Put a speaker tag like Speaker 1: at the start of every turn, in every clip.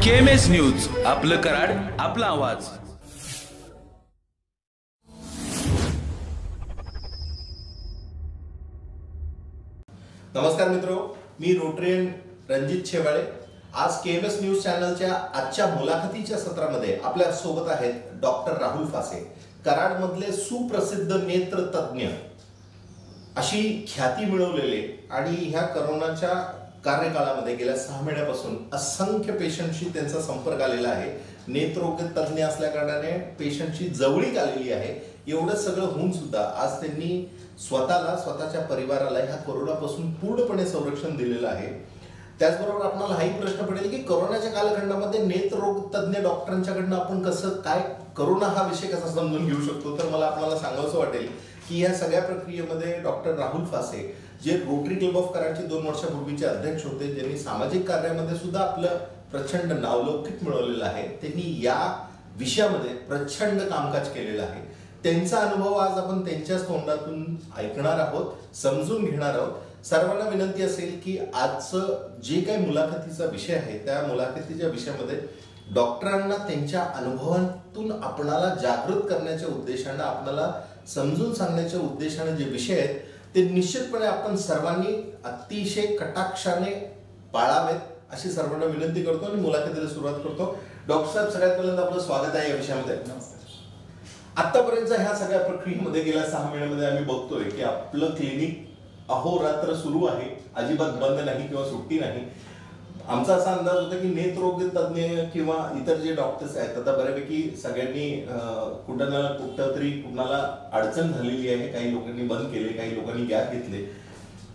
Speaker 1: KMS news, आपलं कराड, आपला आवाज.
Speaker 2: नमस्कार मित्रो, मी रोटरियन रणजित छेवाळे. आज केएमएस न्यूज चॅनलच्या आजच्या मुलाखतीच्या सत्रामध्ये आपल्या सोबत आहेत डॉक्टर राहुल फासे, कराडमधले सुप्रसिद्ध नेत्र तज्ञ, अशी ख्याती मिळवलेले आणि ह्या कोरोनाच्या कार्यकाळामध्ये गेल्या 6 महिन्यापासून असंख्य पेशंटशी त्यांचा संपर्क आलेला आहे. नेत्ररोग तज्ञ असल्या कारणाने पेशंटची जवळीक आलेली आहे. एवढं सगळं होऊन सुद्धा आज त्यांनी स्वतःला, स्वतःच्या परिवाराला ह्या कोरोनापासून पूर्णपणे संरक्षण दिलेलं आहे. त्याचबरोबर आपल्याला हाही प्रश्न पडेल की कोरोनाच्या कालखंडामध्ये नेत्ररोग तज्ञ डॉक्टरांच्याकडनं आपण कसं काय कोरोना हा विषय कसा समजून घेऊ शकतो. तर मला आपल्याला सांगावंसं वाटेल की या सगळ्या प्रक्रियेमध्ये डॉक्टर राहुल फासे, जे रोटरी क्लब ऑफ कराडचे 2 वर्षापूर्वीचे अध्यक्ष होते, ज्यांनी सामाजिक कार्यामध्ये सुद्धा आपलं प्रचंड नावलौकिक मिळवलेलं आहे, त्यांनी या विषयामध्ये प्रचंड कामकाज केलेलं आहे. त्यांचा अनुभव आज आपण त्यांच्याच तोंडातून ऐकणार आहोत, समजून घेणार आहोत. सर्वांना विनंती असेल की आजचं जे काही मुलाखतीचा विषय आहे, त्या मुलाखतीच्या विषयामध्ये डॉक्टरांना त्यांच्या अनुभवातून आपणाला जागृत करण्याच्या उद्देशाने, आपल्याला समजून सांगण्याच्या उद्देशाने जे विषय आहेत ते निश्चितपणे आपण सर्वांनी अतिशय कटाक्षाने पाळावेत अशी सर्वांना विनंती करतो आणि मुलाखतीला सुरुवात करतो. डॉक्टर साहेब, सगळ्यात पहिल्यांदा आपलं स्वागत आहे या विषयामध्ये. आतापर्यंत ह्या सगळ्या प्रक्रियेमध्ये गेल्या 6 महिन्यामध्ये आम्ही बघतोय की आपलं क्लिनिक अहोरात्र सुरू आहे, अजिबात बंद नाही किंवा सुट्टी नाही. आमचा असा अंदाज होता की नेत्ररोग तज्ञ किंवा इतर जे डॉक्टर्स आहेत, आता बऱ्यापैकी सगळ्यांनी कुठं ना कुठं तरी कुणाला अडचण झालेली आहे. काही लोकांनी बंद केले, काही लोकांनी गॅप घेतले.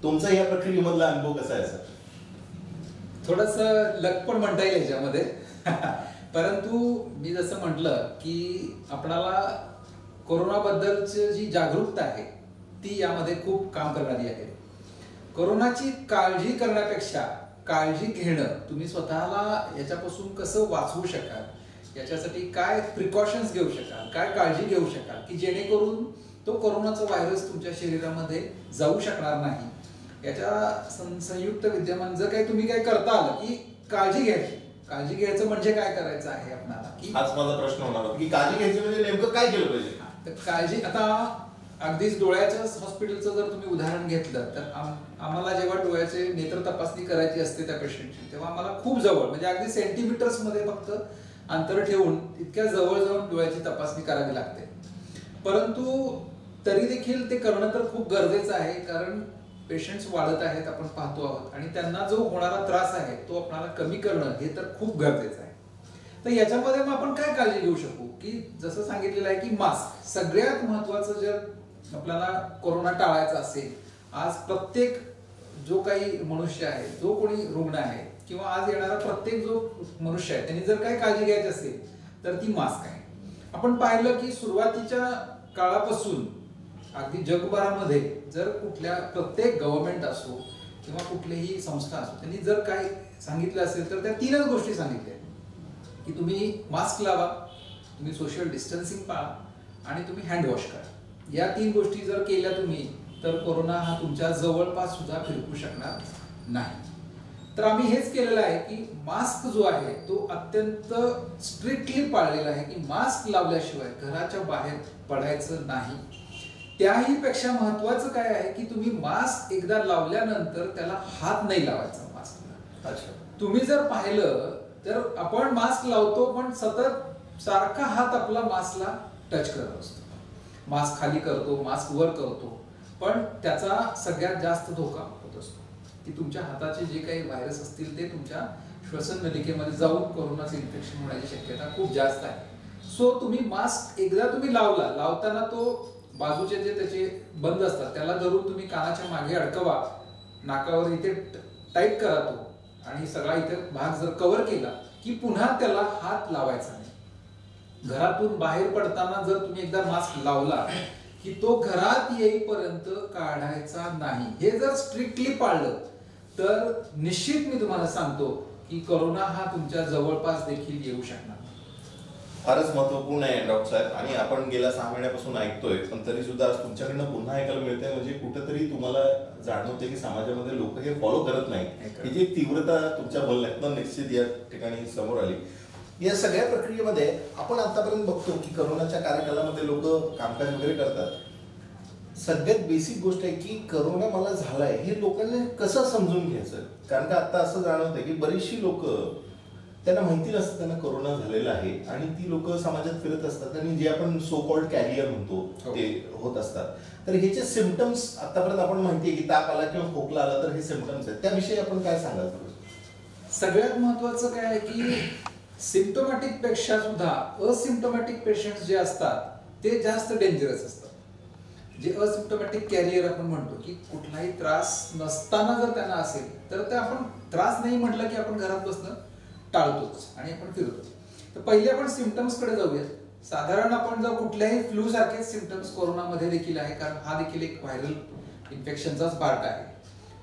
Speaker 2: तुमचा या प्रक्रियेमधला अनुभव कसा आहे सर?
Speaker 3: थोडस लक पण म्हणता येईल याच्यामध्ये. परंतु मी जसं म्हटलं की आपणाला कोरोनाबद्दलची जी जागरूकता आहे ती यामध्ये खूप काम करणारी आहे. कोरोनाची काळजी करण्यापेक्षा काळजी घेणं, तुम्ही स्वतःला याच्यापासून कसं वाचवू शकाल, याच्यासाठी काय प्रिकॉशन्स घेऊ शकाल, काय काळजी घेऊ शकाल की जेणेकरून तो कोरोनाचा व्हायरस तुमच्या शरीरामध्ये जाऊ शकणार नाही, याच्या संयुक्त विद्यमान जर काही तुम्ही काय करता आलं की काळजी घ्यायची. काळजी घ्यायचं म्हणजे काय करायचं आहे आपल्याला, की
Speaker 2: आज माझा प्रश्न होणार होता की काळजी घ्यायची म्हणजे नेमकं काय केलं पाहिजे.
Speaker 3: तर काळजी, आता अगदीच डोळ्याच्या हॉस्पिटलचं जर तुम्ही उदाहरण घेतलं तर आम्हाला जेव्हा डोळ्याचे नेत्र तपासणी करायची असते त्या पेशंटची, तेव्हा आम्हाला खूप जवळ, म्हणजे अगदी सेंटीमीटर्स मध्ये फक्त अंतर ठेवून इतक्या जवळ जाऊन डोळ्याची तपासणी करावी लागते. परंतु तरी देखील ते करणं तर खूप गरजेचं आहे, कारण पेशंट्स वाढत आहेत, आपण पाहतो आहोत, आणि त्यांना जो होणारा त्रास आहे तो आपल्याला कमी करणं हे तर खूप गरजेचं आहे. तर याच्यामध्ये मग आपण काय काळजी घेऊ शकू, की जसं सांगितलेलं आहे की मास्क सगळ्यात महत्वाचं. जर आपल्याला कोरोना टाळायचा असेल, आज प्रत्येक जो काही मनुष्य आहे, जो कोणी रुग्ण आहे किंवा आज येणारा प्रत्येक जो मनुष्य आहे, त्यांनी जर काही काळजी घ्यायची असेल तर ती मास्क आहे. आपण पाहिलं की सुरुवातीच्या काळापासून अगदी जगभरामध्ये जर प्रत्येक गव्हर्नमेंट असो किंवा कुठलीही संस्था असो, त्यांनी जर काही सांगितलं असेल तर त्या 3च गोष्टी सांगितल्या की तुम्ही मास्क लावा, तुम्ही सोशल डिस्टन्सिंग पाळा आणि तुम्ही हँड वॉश करा. या 3 गोष्टी जर केल्या तुम्ही तर कोरोना हा तुमच्या जवळपास सुद्धा फिरकू शकणार नाही. तर आम्ही हेच केलेलं आहे की मास्क जो आहे तो अत्यंत स्ट्रिक्टली पाळलेला आहे की मास्क लावल्याशिवाय घराच्या बाहेर पडायचं नाही. त्याही पेक्षा महत्वाचं काय आहे की तुम्ही मास्क एकदा लावल्यानंतर त्याला हात नाही लावायचा मास्कला. तुम्ही जर पाहिलं तर आपण मास्क लावतो पण सतत सारखा हात आपला मास्कला टच करत असतो, मास्क खाली करतो, मास्क वर करतो, पण त्याचा सगळ्यात जास्त धोका होत असतो की तुमच्या हाताचे जे काही व्हायरस असतील ते तुमच्या श्वसन नलिकेमध्ये जाऊन कोरोनाचं इन्फेक्शन होण्याची शक्यता खूप जास्त आहे. सो तुम्ही मास्क एकदा तुम्ही लावताना तो बाजूचे जे त्याचे बंद असतात त्याला धरून तुम्ही कानाच्या मागे अडकवा, नाकावर इथे टाईट करा तो, आणि सगळा इथे भाग जर कव्हर केला की पुन्हा त्याला हात लावायचा नाही. घरातून बाहेर पडताना जर तुम्ही एकदा मास्क लावला की तो घरात येईपर्यंत काढायचा नाही. हे जर स्ट्रिक्टली पाळलं तर निश्चित मी तुम्हाला सांगतो की कोरोना हा तुमच्या जवळपास देखील येऊ शकणार.
Speaker 2: फारच महत्वपूर्ण आहे डॉक्टर साहेब, आणि आपण गेल्या 6 महिन्यापासून ऐकतोय, पण तरी सुद्धा आज तुमच्याकडनं पुन्हा ऐकायला मिळतंय. म्हणजे कुठेतरी तुम्हाला जाणवते की समाजामध्ये लोक हे फॉलो करत नाहीत. ही जी तीव्रता तुमच्या बोलण्यातनं निश्चित या ठिकाणी समोर आली. या सगळ्या प्रक्रियेमध्ये आपण आतापर्यंत बघतो की करोनाच्या कार्यकालामध्ये लोक कामकाज वगैरे करतात. सगळ्यात बेसिक गोष्ट आहे की करोना मला झालाय हे लोकांनी कसं समजून घ्यायचं. कारण का आता असं जाणवतंय की बरीचशी लोक, त्यांना माहिती नसतं त्यांना करोना झालेला आहे, आणि ती लोक समाजात फिरत असतात आणि जे आपण सो कॉल्ड कॅरियर म्हणतो ते होत असतात. तर ह्याचे सिम्पटम्स आतापर्यंत आपण माहिती आहे की ताप आला किंवा खोकला आला तर हे सिम्पटम्स आहेत, त्याविषयी आपण काय सांगाल?
Speaker 3: सगळ्यात महत्वाचं काय आहे की सिम्प्टोमॅटिक पेक्षा सुद्धा असिम्प्टोमॅटिक पेशंट जे असतात ते जास्त डेंजरस असतात. जे असिम्प्टोमॅटिक कॅरियर आपण म्हणतो की कुठलाही त्रास नसताना जर त्यांना असेल तर ते आपण त्रास नाही म्हटलं की आपण घरात बसणं टाळतोच आणि आपण फिरतो. तर पहिले आपण सिम्पटम्स कडे जाऊयात. साधारण आपण जर कुठल्याही फ्लू सारखेच सिम्पटम्स कोरोनामध्ये देखील आहे, कारण हा देखील एक व्हायरल इन्फेक्शनचाच पार्ट आहे.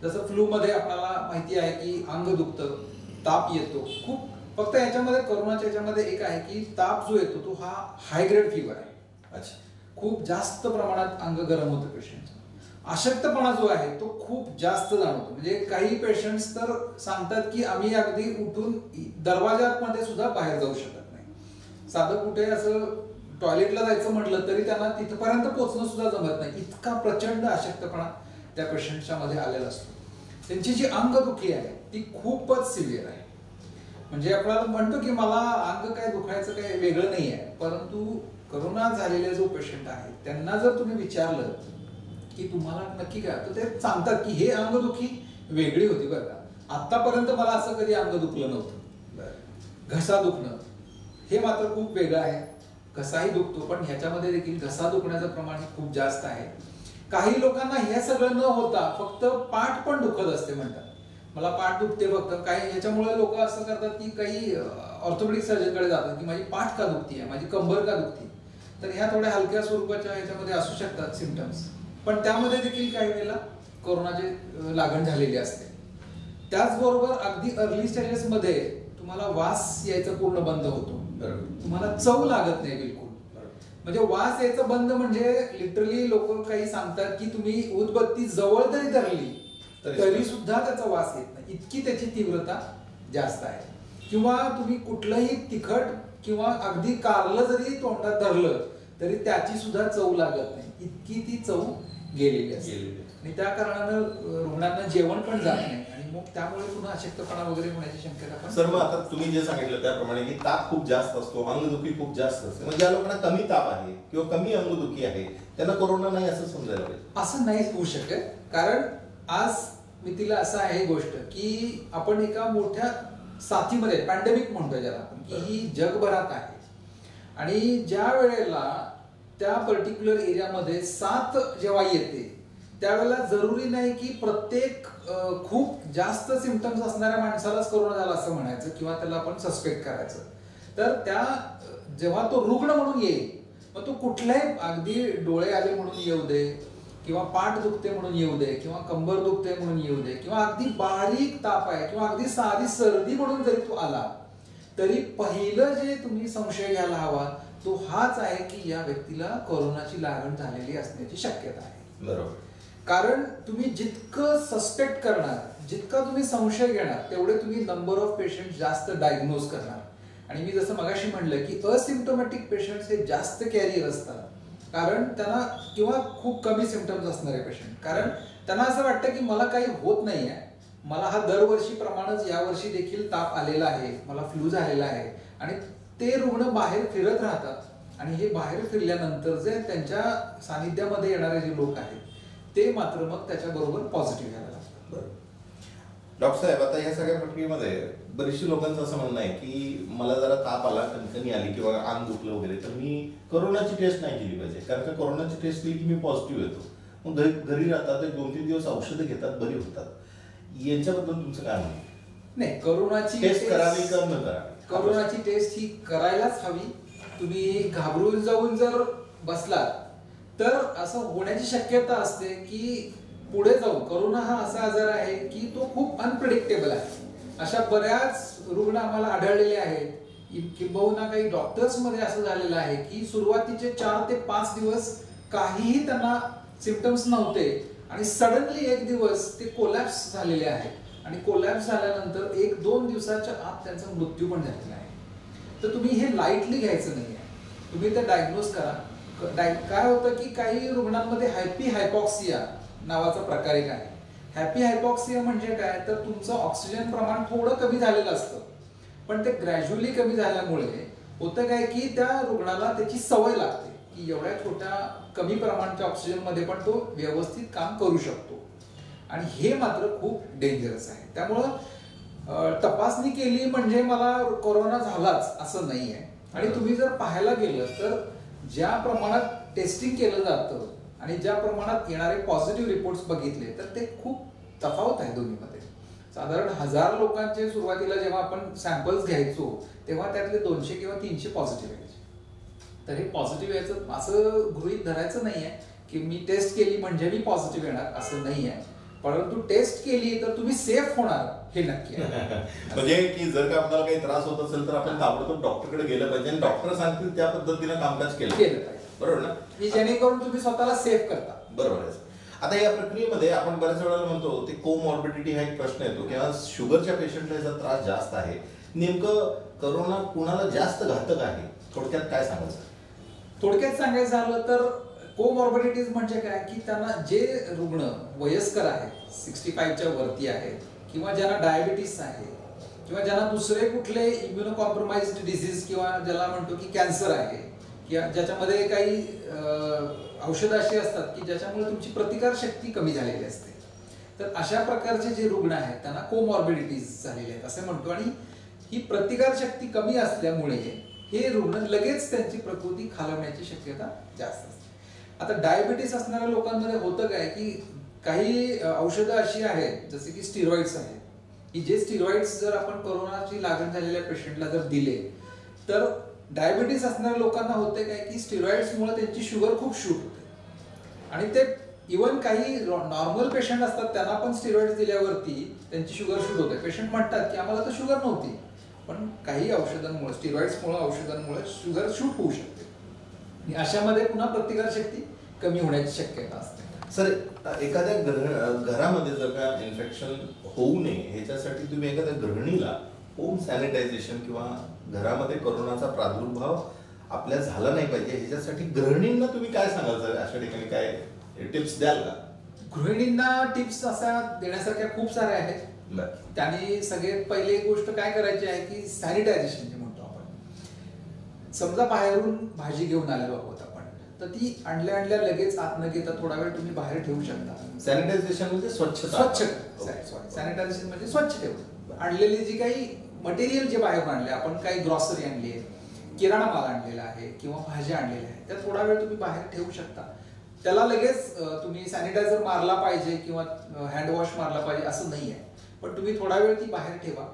Speaker 3: जसं फ्लू मध्ये आपल्याला माहिती आहे की अंग दुखतं, ताप येतो खूप. फक्त याच्यामध्ये करोनाच्या याच्यामध्ये एक आहे की ताप जो येतो तो हा हाय ग्रेड फीवर आहे.
Speaker 2: अच्छा.
Speaker 3: खूप जास्त प्रमाणात अंग गरम होतं पेशंटचं. अशक्तपणा जो आहे तो खूप जास्त जाणवतो. म्हणजे काही पेशंट्स तर सांगतात की आम्ही अगदी उठून दरवाजामध्ये सुद्धा बाहेर जाऊ शकत नाही. साधं कुठे असं टॉयलेटला जायचं म्हटलं तरी त्यांना तिथपर्यंत पोहोचणं सुद्धा जमत नाही. इतका प्रचंड अशक्तपणा त्या पेशंटच्या मध्ये आलेला असतो. त्यांची जी अंगदुखी आहे ती खूपच सिव्हिअर आहे. म्हणजे आपल्याला म्हणतो की मला अंग काय दुखायचं काय वेगळं नाही आहे, परंतु करोना झालेले जो पेशंट आहे त्यांना जर तुम्ही विचारलं की तुम्हाला नक्की काय, तर ते सांगतात की हे अंगदुखी वेगळी होती बरं का, आतापर्यंत मला असं कधी अंग दुखलं नव्हतं. घसा दुखणं हे मात्र खूप वेगळं आहे. घसाही दुखतो, पण ह्याच्यामध्ये देखील घसा दुखण्याचं प्रमाण खूप जास्त आहे. काही लोकांना हे सगळं न होता फक्त पाठ पण दुखत असते, म्हणतात मला पाठ दुखते फक्त. काही ह्याच्यामुळे लोक असं करतात की काही ऑर्थोपेडिक सर्जनकडे जातात की माझी पाठ का दुखती आहे, माझी कंबर का दुखती. तर ह्या थोड्या हलक्या स्वरूपाच्या ह्याच्यामध्ये असू शकतात सिम्पटम्स, पण त्यामध्ये देखील काही वेळेला कोरोनाची लागण झालेली असते. त्याचबरोबर अगदी अर्ली स्टेजेस मध्ये तुम्हाला वास यायचं पूर्ण बंद होतो, तुम्हाला चव लागत नाही बिलकुल. म्हणजे वास यायचं बंद म्हणजे लिटरली लोक काही सांगतात की तुम्ही उदबत्ती जवळ जरी धरली तरी सुद्धा त्याचा वास येत नाही, इतकी त्याची तीव्रता जास्त आहे. किंवा तुम्ही कुठलंही तिखट किंवा अगदी कारलं जरी तोंडात धरलं तरी त्याची सुद्धा चव लागत नाही, इतकी ती चव गेलेली असते. आणि त्या कारणानं रुग्णांना जेवण पण जात नाही आणि मग त्यामुळे पुन्हा अशक्तपणा वगैरे होण्याची शक्यता पण.
Speaker 2: सर, मग आता तुम्ही जे सांगितलं त्याप्रमाणे की ताप खूप जास्त असतो, अंगदुखी खूप जास्त असते, म्हणजे ज्या लोकांना कमी ताप आहे किंवा कमी अंगदुखी आहे त्यांना कोरोना नाही असं समजायला पाहिजे?
Speaker 3: असं नाही होऊ शकत. कारण आज मितीला असं आहे गोष्ट की आपण एका मोठ्या साथीमध्ये, पॅन्डेमिक म्हणतोय ज्याला आपण, की ही जगभरात आहे. आणि ज्या वेळेला त्या पर्टिक्युलर एरियामध्ये साथ जेव्हा येते त्यावेळेला जरुरी नाही की प्रत्येक खूप जास्त सिम्पटम्स असणाऱ्या माणसालाच कोरोना झाला असं म्हणायचं किंवा त्याला आपण सस्पेक्ट करायचं. तर त्या जेव्हा तो रुग्ण म्हणून येईल, मग तो कुठल्याही, अगदी डोळे आले म्हणून येऊ दे किंवा पाठ दुखते म्हणून येऊ दे किंवा कंबर दुखते म्हणून येऊ दे किंवा अगदी बारीक ताप आहे किंवा अगदी साधी सर्दी म्हणून जरी तो आला, तरी पहिलं जे तुम्ही संशय घ्यायला हवा तो हाच आहे की या व्यक्तीला कोरोनाची लागण झालेली असण्याची शक्यता आहे.
Speaker 2: बरोबर.
Speaker 3: कारण तुम्ही जितकं सस्पेक्ट करणार, जितका तुम्ही संशय घेणार, तेवढे तुम्ही नंबर ऑफ पेशंट जास्त डायग्नोज करणार. आणि मी जसं मगाशी म्हणलं की असिम्प्टोमॅटिक पेशंट्स हे जास्त कॅरियर असतात, कारण त्यांना, किंवा खूप कमी सिम्पटम्स असणारे पेशंट, कारण त्यांना असं वाटतं की मला काही होत नाही आहे, मला हा दरवर्षी प्रमाणच यावर्षी देखील ताप आलेला आहे, मला फ्लू झालेला आहे. आणि ते रुग्ण बाहेर फिरत राहतात आणि हे बाहेर फिरल्यानंतर जे त्यांच्या सानिध्यामध्ये येणारे जे लोक आहेत ते मात्र मग त्याच्याबरोबर पॉझिटिव्ह घ्यायला लागतात.
Speaker 2: डॉक्टर साहेब, आता ह्या सगळ्या प्रक्रियेमध्ये बरीचशी लोकांचं असं म्हणणं आहे की मला जरा ताप आला, कणकणी आली किंवा अंग दुखलं वगैरे, तर मी कोरोनाची टेस्ट नाही केली पाहिजे, कारण का कोरोनाची टेस्ट केली की मी पॉझिटिव्ह येतो. मग घरी राहतात, 2-3 दिवस औषधं घेतात, बरी होतात. यांच्याबद्दल तुमचं काय म्हणणं?
Speaker 3: नाही, कोरोनाची
Speaker 2: टेस्ट करावी का न करावी?
Speaker 3: कोरोनाची टेस्ट ही करायलाच हवी. तुम्ही घाबरून जाऊन जर बसलात तर असं होण्याची शक्यता असते की पुढे जाऊन, कोरोना हा असा आजार आहे की तो खूप अनप्रेडिक्टेबल आहे. अशा बऱ्याच रुग्ण आम्हाला आढळलेले आहेत किंबहुना काही डॉक्टर्समध्ये असं झालेलं आहे की सुरुवातीचे 4 ते 5 दिवस काहीही त्यांना सिम्पटम्स नव्हते आणि सडनली एक दिवस ते कोलॅप्स झालेले आहेत आणि कोलॅप्स झाल्यानंतर 1-2 दिवसाच्या आत त्यांचा मृत्यू पण झालेला आहे. तर तुम्ही हे लाईटली घ्यायचं नाही आहे, तुम्ही ते डायग्नोज करा. काय होतं की काही रुग्णांमध्ये हॅपी हायपॉक्सिया नावाचा प्रकार एक आहे. हॅपी हायपॉक्सिया म्हणजे काय, तर तुमचं ऑक्सिजन प्रमाण थोडं कमी झालेलं असतं पण ते ग्रॅज्युअली कमी झाल्यामुळे होतं काय की त्या रुग्णाला त्याची सवय लागते की एवढ्या छोट्या कमी प्रमाणाच्या ऑक्सिजन मध्ये पण तो व्यवस्थित काम करू शकतो आणि हे मात्र खूप डेंजरस आहे. त्यामुळं तपासणी केली म्हणजे मला कोरोना झालाच असं नाही आहे. आणि तुम्ही जर पाहायला गेलं तर ज्या प्रमाणात टेस्टिंग केलं जातं आणि ज्या प्रमाणात येणारे पॉझिटिव्ह रिपोर्ट्स बघितले तर ते खूप तफावत आहे दोन्हीमध्ये. साधारण 1000 लोकांचे सुरुवातीला जेव्हा आपण सॅम्पल्स घ्यायचो तेव्हा त्यातले 200 किंवा 300 पॉझिटिव्ह यायचे. तर हे पॉझिटिव्ह यायचं असं गृहीत धरायचं नाहीये की मी टेस्ट केली म्हणजे मी पॉझिटिव्ह येणार असं नाहीये, परंतु टेस्ट केली तर तुम्ही सेफ होणार हे नक्की आहे.
Speaker 2: म्हणजे की जर का आपल्याला काही त्रास होत असेल तर आपण ताबडतोब डॉक्टरकडे गेलं पाहिजे आणि डॉक्टर सांगतील त्या पद्धतीनं कामकाज केलं पाहिजे, बरोबर ना,
Speaker 3: की जेणेकरून तुम्ही स्वतःला सेफ करता.
Speaker 2: बरोबर आहे. आता या प्रक्रियेमध्ये आपण बऱ्याच वेळेला म्हणतो ते कोमॉर्बिडिटी हा एक प्रश्न येतो किंवा शुगरच्या पेशंटला याचा त्रास जास्त आहे. नेमकं करोना कुणाला जास्त घातक आहे, थोडक्यात काय सांगायचं?
Speaker 3: थोडक्यात सांगायचं झालं तर कोमॉर्बिडिटीज म्हणजे काय की त्यांना जे रुग्ण वयस्कर आहेत 65च्या वरती आहेत किंवा ज्यांना डायबिटीस आहे किंवा ज्यांना दुसरे कुठले इम्युनो कॉम्प्रोमाइज्ड डिसीज किंवा ज्याला म्हणतो की कॅन्सर आहे किंवा ज्याच्यामध्ये काही औषधं अशी असतात की ज्याच्यामुळे तुमची प्रतिकार शक्ती कमी झालेली असते, तर अशा प्रकारचे जे रुग्ण आहेत त्यांना कोमॉर्बिडिटीज झालेले आहेत असे म्हणतो. आणि ही प्रतिकार शक्ती कमी असल्यामुळे हे रुग्ण लगेच त्यांची प्रकृती खालवण्याची शक्यता जास्त असते. आता डायबिटीस असणाऱ्या लोकांमध्ये होतं काय की काही औषधं अशी आहेत जसे की स्टिरॉइड्स आहेत की जे स्टिरॉइड्स जर आपण कोरोनाची लागण झालेल्या पेशंटला जर दिले तर डायबिटीस असणाऱ्या लोकांना होते काय की स्टिरॉइड्समुळे त्यांची शुगर खूप शूट होते आणि ते इव्हन काही नॉर्मल पेशंट असतात त्यांना पण स्टिरॉइड्स दिल्यावरती त्यांची शुगर शूट होते. पेशंट म्हणतात की आम्हाला तर शुगर नव्हती, पण काही औषधांमुळे स्टिरॉइड्समुळे औषधांमुळे शुगर शूट होऊ शकते. अशामध्ये पुन्हा प्रतिकार शक्ती कमी होण्याची शक्यता असते.
Speaker 2: सर, एखाद्या घरामध्ये जर का इन्फेक्शन होऊ नये ह्याच्यासाठी तुम्ही एखाद्या गृहिणीला होम सॅनिटायझेशन किंवा घरामध्ये कोरोनाचा प्रादुर्भाव आपल्या झाला नाही पाहिजे ह्याच्यासाठी गृहिणींना तुम्ही काय सांगाल सर? अशा ठिकाणी काय टिप्स द्याल का?
Speaker 3: गृहिणींना टिप्स असा देण्यासारख्या खूप साऱ्या आहेत. त्यांनी सगळ्यात पहिली गोष्ट काय करायची आहे की सॅनिटायझेशन जे म्हणतो आपण. समजा बाहेरून भाजी घेऊन आलेलो आहोत आपण, तर ती आणल्या लगेच आत न घेता थोडा वेळ तुम्ही बाहेर ठेवू शकता.
Speaker 2: सॅनिटायझेशन म्हणजे स्वच्छता.
Speaker 3: सॅनिटायझेशन म्हणजे स्वच्छ ठेवणं. आणलेली जी काही मटेरियल जे बाहेरून आणले, आपण काही ग्रॉसरी आणली आहे, किराणा माल आणलेला आहे किंवा भाज्या आणलेल्या आहेत, त्या थोडा वेळ तुम्ही बाहेर ठेवू शकता. त्याला लगेच तुम्ही सॅनिटायझर मारला पाहिजे किंवा हँड वॉश मारला पाहिजे असं नाही आहे, पण तुम्ही थोडा वेळ ती बाहेर ठेवा.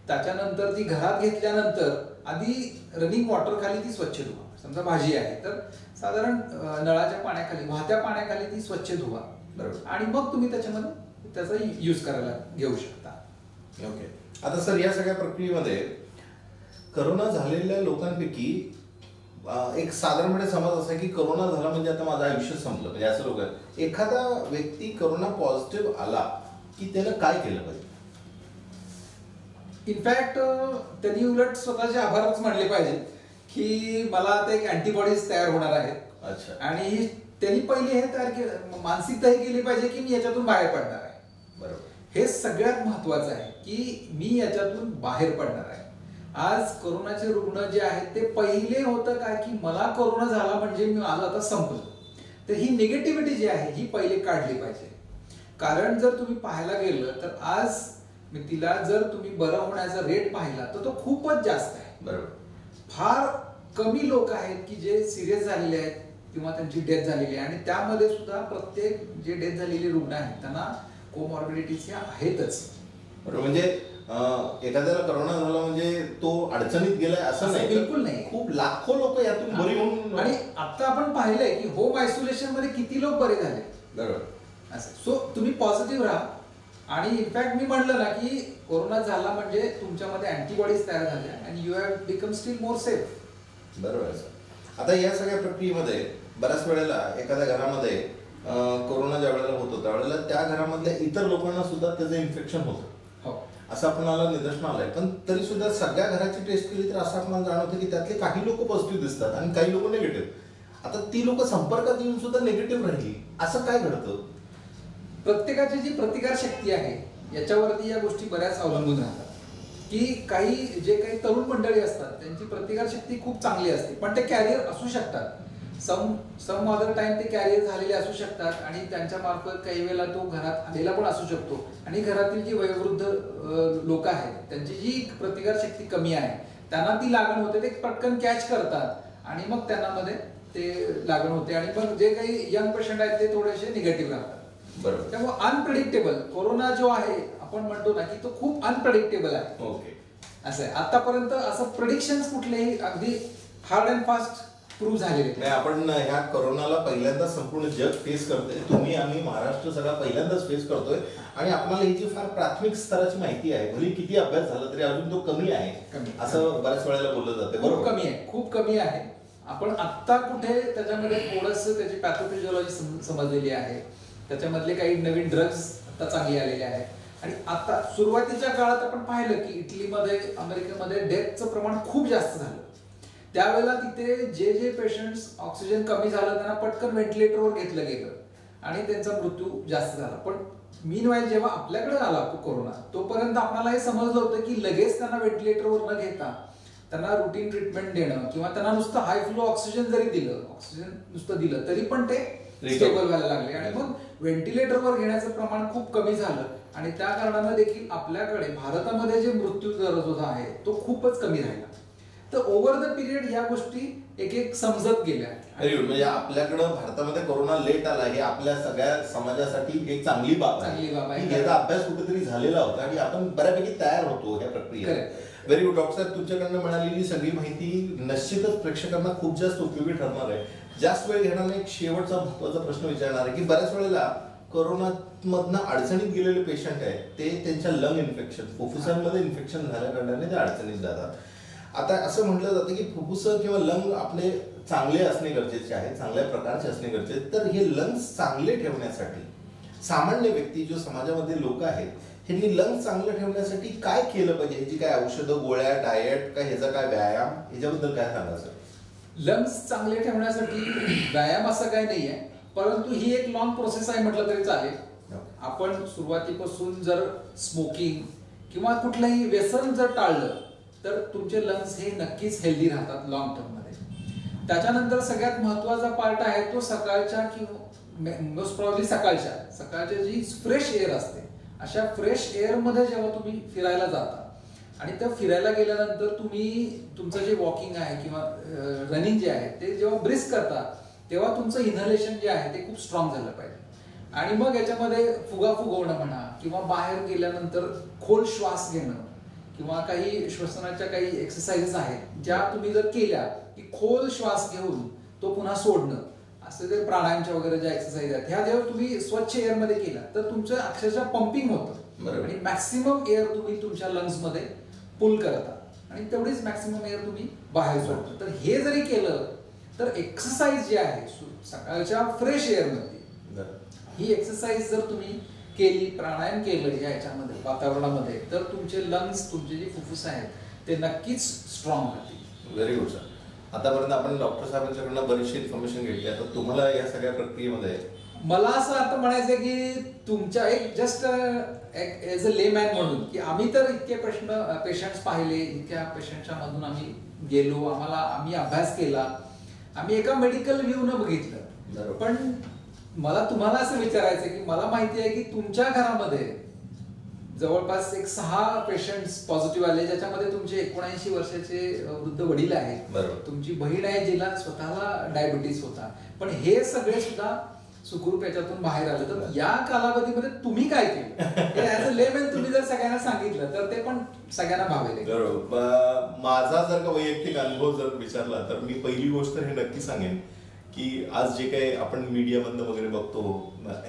Speaker 3: त्याच्यानंतर ती घरात घेतल्यानंतर आधी रनिंग वॉटर खाली ती स्वच्छ धुवा. समजा भाजी आहे तर साधारण नळाच्या पाण्याखाली, वाहत्या पाण्याखाली ती स्वच्छ धुवा, बरोबर, आणि मग तुम्ही त्याच्यामध्ये त्याचा यूज करायला घेऊ शकता.
Speaker 2: ओके. आता सर, या सगळ्या प्रक्रियेमध्ये करोना झालेल्या लोकांपैकी एक साधारणपणे समज असा की करोना झाला म्हणजे आता माझं आयुष्य संपलं, म्हणजे असं लोक आहेत. एखादा व्यक्ती करोना पॉझिटिव्ह आला की त्यानं काय केलं पाहिजे?
Speaker 3: इनफॅक्ट त्यांनी उलट स्वतःचे आभारच मानले पाहिजे की मला आता एक अँटीबॉडीज तयार होणार आहेत.
Speaker 2: अच्छा.
Speaker 3: आणि त्यांनी पहिले हे तयार केलं, मानसिकता ही केली पाहिजे की मी याच्यातून बाहेर पडणार आहे.
Speaker 2: बरोबर.
Speaker 3: हे सगळ्यात महत्वाचं आहे की मी याच्यातून बाहेर पडणार आहे. आज कोरोनाचे रुग्ण जे आहेत ते पहिले होतं काय की मला कोरोना झाला म्हणजे मी माझं आता संपलं. तर ही निगेटिव्हिटी जी आहे ही पहिले काढली पाहिजे. कारण जर तुम्ही पाहायला गेलं तर आज तिला जर तुम्ही बरं होण्याचा रेट पाहिला तर तो खूपच जास्त आहे.
Speaker 2: बरोबर.
Speaker 3: फार कमी लोक आहेत की जे सिरियस झालेले आहेत किंवा त्यांची डेथ झालेली आहे. आणि त्यामध्ये सुद्धा प्रत्येक जे डेथ झालेले रुग्ण आहेत त्यांना कोमॉर्बिडिटीज ह्या आहेतच.
Speaker 2: बरोबर. म्हणजे एखाद्याला करोना झाला म्हणजे तो अडचणीत गेलाय असं नाही,
Speaker 3: बिलकुल नाही.
Speaker 2: खूप लाखो लोक यातून बरी होऊन.
Speaker 3: आणि आता आपण पाहिलंय की होम आयसोलेशन मध्ये किती लोक बरे झाले.
Speaker 2: बरोबर.
Speaker 3: असं. सो तुम्ही पॉझिटिव्ह राहा आणि इनफॅक्ट मी म्हणलं ना की कोरोना झाला म्हणजे तुमच्यामध्ये अँटीबॉडीज तयार झाल्या आणि you have become steel more safe.
Speaker 2: बरोबर आहे सर. आता या सगळ्या प्रक्रियेमध्ये बऱ्याच वेळेला एखाद्या घरामध्ये कोरोना ज्या वेळेला होतो त्यावेळेला त्या घरामधल्या इतर लोकांना सुद्धा त्याचं इन्फेक्शन होतं.
Speaker 3: हो,
Speaker 2: असं आपणाला निदर्शन आलंय. पण तरी सुद्धा सगळ्या घराची टेस्ट केली तर असं आपल्याला जाणवतं की त्यातले काही लोक पॉझिटिव्ह दिसतात आणि काही लोक निगेटिव्ह. आता ती लोक संपर्कात येऊन सुद्धा निगेटिव्ह राहिली, असं काय घडतं?
Speaker 3: प्रत्येकाची जी प्रतिकार शक्ती आहे याच्यावरती या गोष्टी बऱ्याच अवलंबून राहतात. की काही जे काही तरुण मंडळी असतात त्यांची प्रतिकार शक्ती खूप चांगली असते, पण ते कॅरियर असू शकतात. सम अदर टाइम ते कॅरियर झालेले असू शकतात आणि त्यांच्या मार्फत काही वेळेला तो घरात आलेला पण असू शकतो. आणि घरातील जी वयोवृद्ध लोक आहेत त्यांची जी प्रतिकार शक्ती कमी आहे त्यांना ती लागण होते, ते पटकन कॅच करतात आणि मग त्यांना मध्ये ते लागण होते आणि मग जे काही यंग पेशंट आहेत ते थोडेसे निगेटिव्ह राहतात.
Speaker 2: बरोबर.
Speaker 3: त्यामुळे अनप्रेडिक्टेबल कोरोना जो आहे आपण म्हणतो ना की तो खूप अनप्रेडिक्टेबल आहे.
Speaker 2: ओके.
Speaker 3: असं आहे. आतापर्यंत असं प्रेडिक्शन कुठलेही अगदी हार्ड अँड फास्ट प्रूव्ह झालेले
Speaker 2: नाही. आपण ह्या कोरोनाला पहिल्यांदा संपूर्ण जग फेस करतोय, तुम्ही आम्ही महाराष्ट्र सगळा पहिल्यांदाच फेस करतोय आणि आपल्याला ही जी फार प्राथमिक स्तराची माहिती आहे, भले किती अभ्यास झाला तरी अजून तो कमी आहे असं बऱ्याच वेळेला बोललं जातं.
Speaker 3: खूप कमी आहे, खूप कमी आहे. आपण आत्ता कुठे त्याच्यामध्ये थोडस त्याची पॅथोफिजिओलॉजी समजलेली आहे, त्याच्यामधले काही नवीन ड्रग्ज आता चांगले आलेले आहेत आणि आता सुरुवातीच्या काळात आपण पाहिलं की इटलीमध्ये अमेरिकेमध्ये डेथचं प्रमाण खूप जास्त झालं. त्यावेळेला तिथे जे जे पेशंट्स ऑक्सिजन कमी झालं त्यांना पटकन व्हेंटिलेटरवर घेतलं गेलं आणि त्यांचा मृत्यू जास्त झाला. पण मीनवाईल जेव्हा आपल्याकडे आला कोरोना तोपर्यंत आपल्याला हे समजलं होतं की लगेच त्यांना व्हेंटिलेटरवर न घेता त्यांना रुटीन ट्रीटमेंट देणं किंवा त्यांना नुसतं हाय फ्लो ऑक्सिजन जरी दिलं, ऑक्सिजन नुसतं दिलं तरी पण ते स्टेबल व्हायला लागले आणि मग व्हेंटिलेटरवर घेण्याचं प्रमाण खूप कमी झालं आणि त्या कारणानं देखील आपल्याकडे भारतामध्ये जे मृत्यू दर जो आहे तो खूपच कमी राहिला. तर ओव्हर द पिरियड या गोष्टी एक एक समजत गेल्या.
Speaker 2: म्हणजे आपल्याकडं भारतामध्ये कोरोना लेट आला हे आपल्या सगळ्या समाजासाठी एक चांगली बाब आहे. याचा अभ्यास कुठेतरी झालेला होता आणि आपण बऱ्यापैकी तयार होतो ह्या प्रक्रियेत. Very good. डॉक्टर साहेब, तुमच्याकडनं मिळालेली सगळी माहिती निश्चितच प्रेक्षकांना खूप जास्त उपयोगी ठरणार आहे. जास्त वेळ घेणार एक शेवटचा महत्वाचा प्रश्न विचारणार आहे की बऱ्याच वेळेला कोरोनामधनं अडचणीत गेलेले पेशंट आहेत ते त्यांच्या लंग इन्फेक्शन, फुफ्फुसांमध्ये इन्फेक्शन झाल्या कारणाने ते अडचणीत जातात. आता असं म्हटलं जातं की फुफ्फुस किंवा लंग आपले चांगले असणे गरजेचे आहे, चांगल्या प्रकारचे असणे गरजेचे. तर हे लंग्स चांगले ठेवण्यासाठी सामान्य व्यक्ती जो समाजामध्ये लोक आहेत ह्यांनी लंग्स चांगलं ठेवण्यासाठी काय केलं पाहिजे? ह्याची काय औषधं, गोळ्या, डाएट, काय ह्याचा काय व्यायाम, ह्याच्याबद्दल काय सांगा सर?
Speaker 3: लंग्स चांगले ठेवण्यासाठी व्यायाम असं काही नाहीये, परंतु ही एक लॉंग प्रोसेस आहे म्हटलं तरी चालेल. आपण सुरुवातीपासून जर स्मोकिंग किंवा कुठलंही व्यसन जर टाळलं तर तुमचे लंग्स हे नक्कीच हेल्दी राहतात लॉंग टर्म मध्ये. त्याच्यानंतर सगळ्यात महत्वाचा पार्ट आहे तो सकाळच्या किंवा मोस्ट प्रॉब्ली सकाळच्या जी फ्रेश एअर असते, अशा फ्रेश एअर मध्ये जेव्हा तुम्ही फिरायला जाता आणि त्या फिरायला गेल्यानंतर तुम्ही तुमचं जे वॉकिंग आहे किंवा रनिंग जे आहे ते जेव्हा ब्रिस्क करता तेव्हा तुमचं इन्हलेशन जे आहे ते खूप स्ट्रॉंग झालं पाहिजे. आणि मग याच्यामध्ये फुगा फुगवणं म्हणा किंवा बाहेर गेल्यानंतर खोल श्वास घेणं किंवा काही श्वसनाच्या काही एक्सरसाइजेस आहेत ज्या तुम्ही जर केल्या की खोल श्वास घेऊन तो पुन्हा सोडणं, असे जे प्राणायामच्या वगैरे ज्या एक्सरसाइज आहेत ह्या जेव्हा तुम्ही स्वच्छ एअर मध्ये केला तर तुमचं अक्षरशः पंपिंग होतं आणि मॅक्सिमम एअर तुम्ही तुमच्या लंग्स मध्ये पुल करता आणि तेवढीच मॅक्सिमम एअर तुम्ही बाहेर सोडता. तर हे जरी केलं तर एक्सरसाइज जी आहे सकाळच्या फ्रेश एअर मध्ये ही एक्सरसाइज जर तुम्ही केली, प्राणायाम केलं या याच्यामध्ये वातावरणामध्ये, तर तुमचे लंग्स, तुमचे जे फुफ्फुस आहेत ते नक्कीच स्ट्रॉंग होतील.
Speaker 2: Very good sir. आतापर्यंत आपण डॉक्टर साहेबांच्याकडनं बरीचशी इन्फॉर्मेशन घेतली. आता तुम्हाला या सगळ्या प्रक्रियेमध्ये
Speaker 3: मला असं आता म्हणायचं की तुमच्या एक जस्ट एज अ लेमॅन म्हणून की आम्ही तर इतके पेशंट्स पाहिले, इतक्या पेशंटच्या मधून आम्ही गेलो, आम्ही अभ्यास केला, आम्ही एका मेडिकल व्ह्यू न बघितलं. पण मला तुम्हाला असं विचारायचं की मला माहिती आहे की तुमच्या घरामध्ये जवळपास एक 6 पेशंट्स पॉझिटिव्ह आले, ज्याच्यामध्ये तुमचे 79 वर्षाचे वृद्ध वडील आहेत, तुमची बहीण आहे जिला स्वतःला डायबिटीस होता, पण हे सगळे सुद्धा सुखरूप याच्यातून बाहेर आलं. तर या कालावधीमध्ये तुम्ही काय केलं ऍज अ लेमॅन तुम्ही जर सगळ्यांना सांगितलं तर ते पण सगळ्यांना भावेल.
Speaker 2: बरोबर. माझा जर का वैयक्तिक अनुभव जर विचारला तर मी पहिली गोष्ट हे नक्की सांगेन की आज जे काही आपण मीडियामधनं वगैरे बघतो,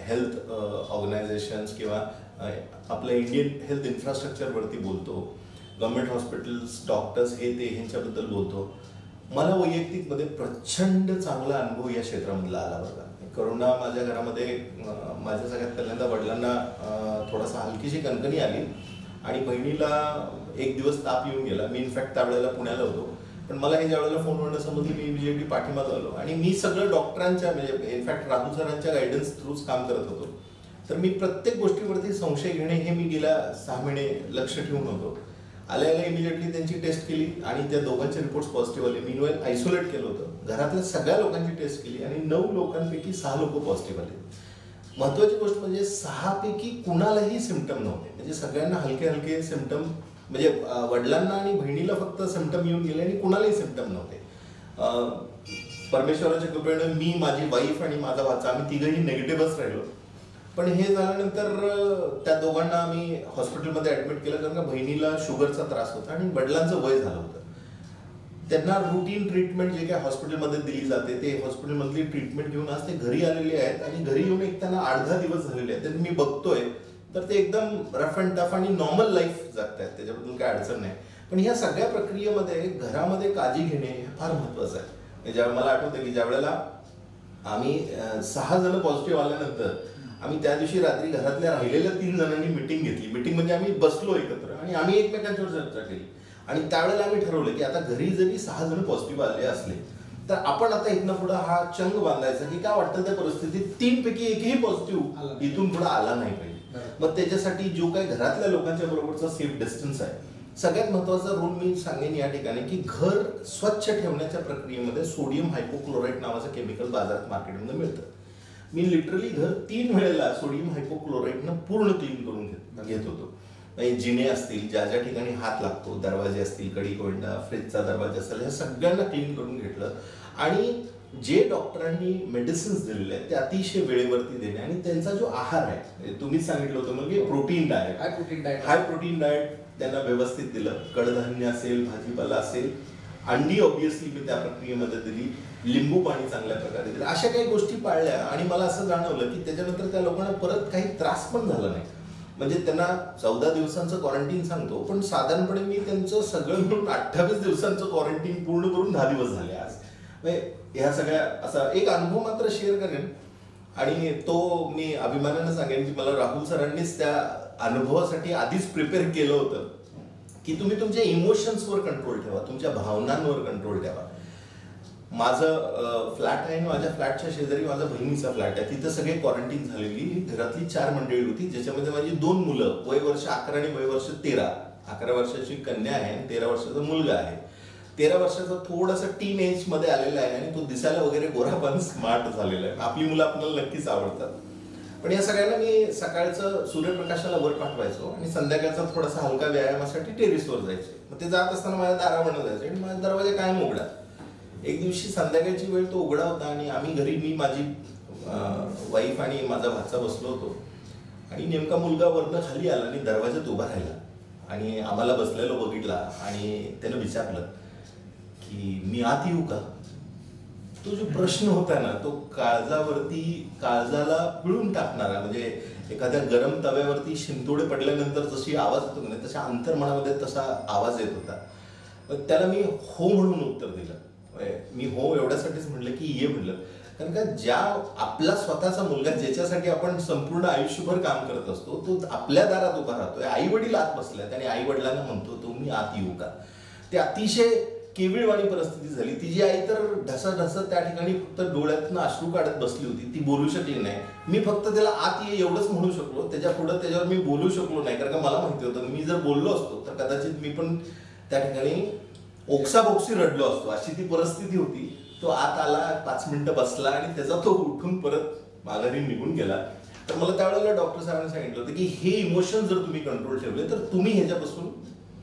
Speaker 2: हेल्थ ऑर्गनायझेशन्स किंवा आपलं इंडियन हेल्थ इन्फ्रास्ट्रक्चरवरती बोलतो, गव्हर्नमेंट हॉस्पिटल्स, डॉक्टर्स हे ते ह्यांच्याबद्दल बोलतो. मला वैयक्तिकमध्ये प्रचंड चांगला अनुभव या क्षेत्रामधला आला बघा. करोना माझ्या घरामध्ये माझ्या सगळ्यात पहिल्यांदा वडिलांना थोडासा हलकीशी कणकणी आली आणि बहिणीला एक दिवस ताप येऊन गेला. मी इनफॅक्ट त्यावेळेला पुण्याला होतो, पण मला हे ज्यावेळेला फोनवरनं समजलं मी इमिजिएटली पाठीमागं आलो आणि मी सगळं डॉक्टरांच्या म्हणजे इनफॅक्ट राहुल सरांच्या गायडन्स थ्रूच काम करत होतो. तर मी प्रत्येक गोष्टीवरती संशय घेणे हे मी गेल्या 6 महिने लक्ष ठेवून होतो. आल्याला इमिजिएटली त्यांची टेस्ट केली आणि त्या दोघांचे रिपोर्ट्स पॉझिटिव्ह आले. मी आयसोलेट केलं होतं, घरातल्या सगळ्या लोकांची टेस्ट केली आणि 9 लोकांपैकी 6 लोक पॉझिटिव्ह आले. महत्वाची गोष्ट म्हणजे 6 पैकी कुणालाही सिम्पटम नव्हते, म्हणजे सगळ्यांना हलके हलके सिम्पटम, म्हणजे वडिलांना आणि बहिणीला फक्त सिम्पटम येऊन गेले आणि कुणालाही सिम्पटम नव्हते. परमेश्वराच्या कृपेने मी, माझी वाईफ आणि माझा भाचा आम्ही तिघही निगेटिव्हच राहिलो. पण हे झाल्यानंतर त्या दोघांना आम्ही हॉस्पिटलमध्ये ऍडमिट केलं, कारण का बहिणीला शुगरचा त्रास होता आणि वडिलांचं वय झालं होतं. त्यांना रुटीन ट्रीटमेंट जे काय हॉस्पिटलमध्ये दिली जाते ते हॉस्पिटलमधली ट्रीटमेंट घेऊन आज ते घरी आलेले आहेत आणि घरी येऊन एक त्यांना 8-10 दिवस झालेले आहेत. मी बघतोय तर ते एकदम रफ अँड टफ आणि नॉर्मल लाईफ जगतायत, त्याच्याबद्दल काय अडचण नाही. पण ह्या सगळ्या प्रक्रियेमध्ये घरामध्ये काळजी घेणे हे फार महत्वाचं आहे. ज्यावेळेला मला आठवतं की ज्या वेळेला आम्ही 6 जण पॉझिटिव्ह आल्यानंतर आम्ही त्या दिवशी रात्री घरातल्या राहिलेल्या 3 जणांनी मिटिंग घेतली. मिटिंग म्हणजे आम्ही बसलो एकत्र आणि आम्ही एकमेकांच्यावर चर्चा केली आणि त्यावेळेला आम्ही ठरवलं की आता घरी जरी 6 जण पॉझिटिव्ह आले असले तर आपण आता इथनं पुढे हा चंग बांधायचा की काय वाटतं त्या परिस्थितीत 3 पैकी एकही पॉझिटिव्ह इथून पुढे आला नाही पाहिजे. मग त्याच्यासाठी जो काही घरातल्या लोकांच्या बरोबरचा सेफ डिस्टन्स आहे, सगळ्यात महत्वाचा रोल मी सांगेन या ठिकाणी की घर स्वच्छ ठेवण्याच्या प्रक्रियेमध्ये सोडियम हायपोक्लोराइड नावाचं केमिकल बाजारात मार्केटमध्ये मिळतं. मी लिटरली घर 3 वेळेला सोडियम हायपोक्लोराइडनं पूर्ण क्लीन करून घेत होतो. जिने असतील, ज्या ज्या ठिकाणी हात लागतो, दरवाजे असतील, कडी कोंडा, फ्रीजचा दरवाजा असेल, ह्या सगळ्यांना क्लीन करून घेतलं आणि जे डॉक्टरांनी मेडिसिन्स दिलेले आहेत ते अतिशय वेळेवरती देणे आणि त्यांचा जो आहार आहे, तुम्हीच सांगितलं होतं म्हणजे protein diet, high protein diet त्यांना व्यवस्थित दिलं. कडधान्य असेल, भाजीपाला असेल, अंडी ऑब्विसली मी त्या प्रक्रियेमध्ये दिली, लिंबू पाणी चांगल्या प्रकारे दिलं, अशा काही गोष्टी पाळल्या आणि मला असं जाणवलं की त्याच्यानंतर त्या लोकांना परत काही त्रास पण झाला नाही. म्हणजे त्यांना 14 दिवसांचं क्वारंटीन सांगतो, पण साधारणपणे मी त्यांचं सगळं मिळून 28 दिवसांचं क्वारंटीन पूर्ण करून 10 दिवस झाले आज. ह्या सगळ्या असा एक अनुभव मात्र शेअर करेन आणि तो मी अभिमानानं सांगेन की मला राहुल सरांनीच त्या अनुभवासाठी आधीच प्रिपेअर केलं होतं की तुम्ही तुमच्या इमोशन्सवर कंट्रोल ठेवा, तुमच्या भावनांवर कंट्रोल ठेवा. माझं फ्लॅट आहे, माझ्या फ्लॅटच्या शेजारी माझा बहिणीचा फ्लॅट आहे, तिथं सगळे क्वारंटीन झालेली घरातली 4 मंडळी होती, ज्याच्यामध्ये माझी 2 मुलं, वय वर्ष 11 आणि वय वर्ष 13. 11 वर्षाची कन्या आहे आणि 13 वर्षाचा मुलगा आहे. 13 वर्षाचा थोडासा टीन एज मध्ये आलेला आहे आणि तो दिसायला वगैरे गोरापान स्मार्ट झालेला आहे. आपली मुलं आपल्याला नक्कीच आवडतात. पण या सगळ्यांना मी सकाळचं सूर्यप्रकाशाला वर पाठवायचो आणि संध्याकाळचा थोडासा हलका व्यायामासाठी टेरेसवर जायचे. मग ते जात असताना माझ्या दारावरनं जायचे आणि माझा दरवाजा कायम उघडा. एक दिवशी संध्याकाळची वेळ तो उघडा होता आणि आम्ही घरी, मी, माझी वाईफ आणि माझा भाचा बसलो होतो आणि नेमका मुलगा वरनं खाली आला आणि दरवाजात उभा राहिला आणि आम्हाला बसलेलो बघितला आणि त्यानं विचारलं की मी आत येऊ का. तो जो प्रश्न होता ना तो काळजाला पिळून टाकणारा, म्हणजे एखाद्या गरम तव्यावरती शिंतोडे पडल्यानंतर जशी आवाज होतो ना तशा अंतर्मनामध्ये तसा आवाज येत होता. त्याला मी हो म्हणून उत्तर दिलं. मी हो एवढ्यासाठीच म्हणलं की ये म्हणलं, कारण का ज्या आपला स्वतःचा मुलगा ज्याच्यासाठी आपण संपूर्ण आयुष्यभर काम करत असतो तो आपल्या दारात उभा राहतोय, आई वडील आत बसल्यात आणि आई वडिलांना म्हणतो तुम्ही आत येऊ का. ते अतिशय केविळवाणी परिस्थिती झाली. तिची आई तर ढसत त्या ठिकाणी फक्त डोळ्यातनं अश्रू काढत बसली होती, ती बोलू शकली नाही. मी फक्त त्याला आत ये एवढंच म्हणू शकलो, त्याच्या पुढे त्याच्यावर मी बोलू शकलो नाही, कारण का मला माहिती होतं मी जर बोललो असतो तर कदाचित मी पण त्या ठिकाणी ओक्साबोक्सी रडलो असतो, अशी ती परिस्थिती होती. तो आत आला, 5 मिनिटं बसला आणि त्याचा तो उठून परत माघारी निघून गेला. तर मला त्यावेळेला डॉक्टर साहेबांनी सांगितलं होतं की हे इमोशन जर तुम्ही कंट्रोल ठेवले तर तुम्ही ह्याच्यापासून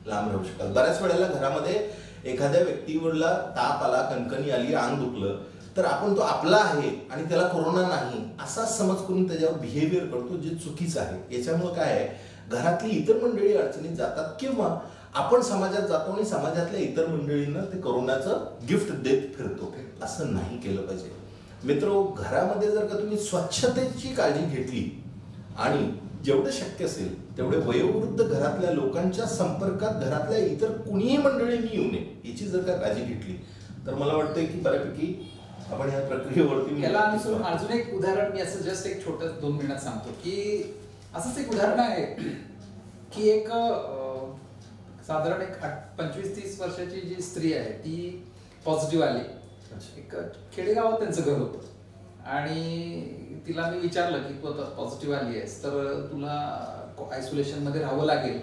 Speaker 2: लांब राहू शकाल. बऱ्याच वेळेला घरामध्ये एखाद्या व्यक्तीवरला ताप आला, कणकणी आली, अंग दुखलं तर आपण तो आपला आहे आणि त्याला कोरोना नाही असा समज करून त्याच्यावर बिहेवियर करतो, जे चुकीचं आहे. याच्यामुळे काय आहे, घरातली इतर मंडळी अडचणीत जातात किंवा आपण समाजात जातो आणि समाजातल्या इतर मंडळींना ते कोरोनाचं गिफ्ट देत फिरतो. असं नाही केलं पाहिजे. मित्र, घरामध्ये जर का तुम्ही स्वच्छतेची काळजी घेतली आणि जेवढं शक्य असेल तेवढे वयोवृद्ध घरातल्या लोकांच्या संपर्कात घरातल्या इतर कुणीही मंडळींनी येऊ नये याची जर का काळजी घेतली तर मला वाटतंय की बऱ्यापैकी आपण या प्रक्रियेवरती
Speaker 3: याला अनुसरून अजून एक उदाहरण मी असं जस्ट एक छोटं 2 मिनिटात सांगतो की असंच एक उदाहरण आहे की एक साधारण एक 25-30 वर्षाची जी स्त्री आहे ती पॉझिटिव्ह आली. एक खेडेगावात त्यांचं घर होतं आणि तिला मी विचारलं की तू आता पॉझिटिव्ह आली आहेस तर तुला आयसोलेशन मध्ये राहावं लागेल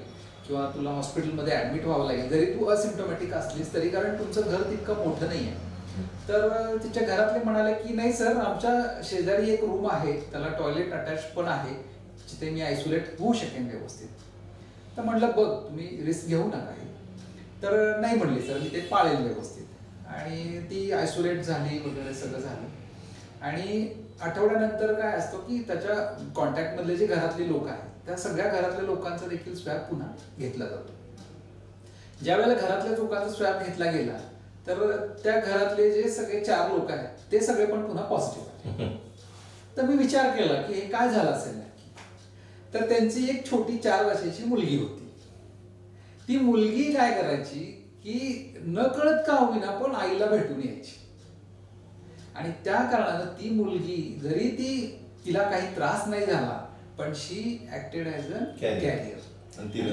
Speaker 3: किंवा तुला हॉस्पिटलमध्ये ऍडमिट व्हावं लागेल जरी तू असिम्प्टोमॅटिक असलीस तरी, कारण तुमचं घर तितकं मोठं नाही आहे. तर तिच्या घरातले म्हणाले की नाही सर, आमच्या शेजारी एक रूम आहे, त्याला टॉयलेट अटॅच पण आहे, जिथे मी आयसोलेट होऊ शकेन व्यवस्थित. तर म्हटलं बघ तुम्ही रिस्क घेऊ नका. तर नाही म्हणली सर, मी ते पाळेल व्यवस्थित. आणि ती आयसोलेट झाली वगैरे सगळं झालं. आणि आठवड्यानंतर काय असतं की त्याच्या कॉन्टॅक्ट मधले जे घरातले लोक आहेत त्या सगळ्या घरातल्या लोकांचा देखील स्वॅब पुन्हा घेतला जातो. ज्या वेळेला घरातल्या लोकांचा स्वॅब घेतला गेला तर त्या घरातले जे सगळे 4 लोक आहेत ते सगळे पण पुन्हा पॉझिटिव्ह आले. तर मी विचार केला की हे काय झालं असेल नक्की. तर त्यांची एक छोटी 4 वर्षाची मुलगी होती. ती मुलगी काय करायची की न कळत का होईना पण आईला भेटून यायची. आणि त्या कारणानं ती मुलगी जरी तिला काही त्रास नाही झाला पण शी ऍक्टेड ऍज अ कॅरियर.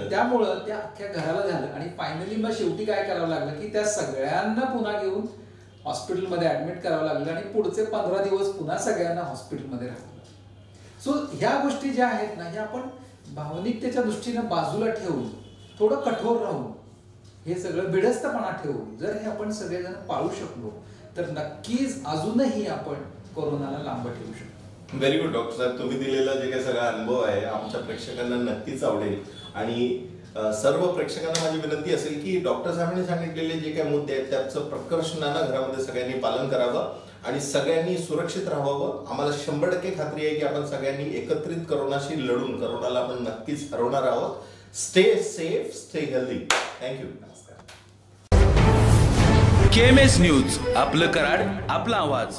Speaker 3: त्यामुळं त्या अख्ख्या घराला झालं. आणि फायनली मग शेवटी काय करावं लागलं की त्या सगळ्यांना पुन्हा घेऊन हॉस्पिटलमध्ये ऍडमिट करावं लागलं आणि पुढचे 15 दिवस पुन्हा सगळ्यांना हॉस्पिटलमध्ये राहावं. सो ह्या गोष्टी ज्या आहेत ना, ह्या आपण भावनिकतेच्या दृष्टीनं बाजूला ठेवून थोडं कठोर राहून हे सगळं बिडस्तपणा ठेवून जर हे आपण सगळेजण पाळू शकलो तर नक्कीच अजूनही आपण कोरोनाला लांब ठेवू शकतो.
Speaker 2: व्हेरी गुड डॉक्टर साहेब, तुम्ही दिलेला जे काही सगळा अनुभव आहे आमच्या प्रेक्षकांना नक्कीच आवडेल. आणि सर्व प्रेक्षकांना माझी विनंती असेल की डॉक्टर साहेबांनी सांगितलेले जे काही मुद्दे आहेत त्याचं प्रकर्षानं घरामध्ये सगळ्यांनी पालन करावं आणि सगळ्यांनी सुरक्षित राहावं. आम्हाला 100% खात्री आहे की आपण सगळ्यांनी एकत्रित कोरोनाशी लढून कोरोनाला आपण नक्कीच हरवणार आहोत. Stay safe, stay healthy. Thank you.
Speaker 1: KMS news, आपलं कराड, आपला आवाज.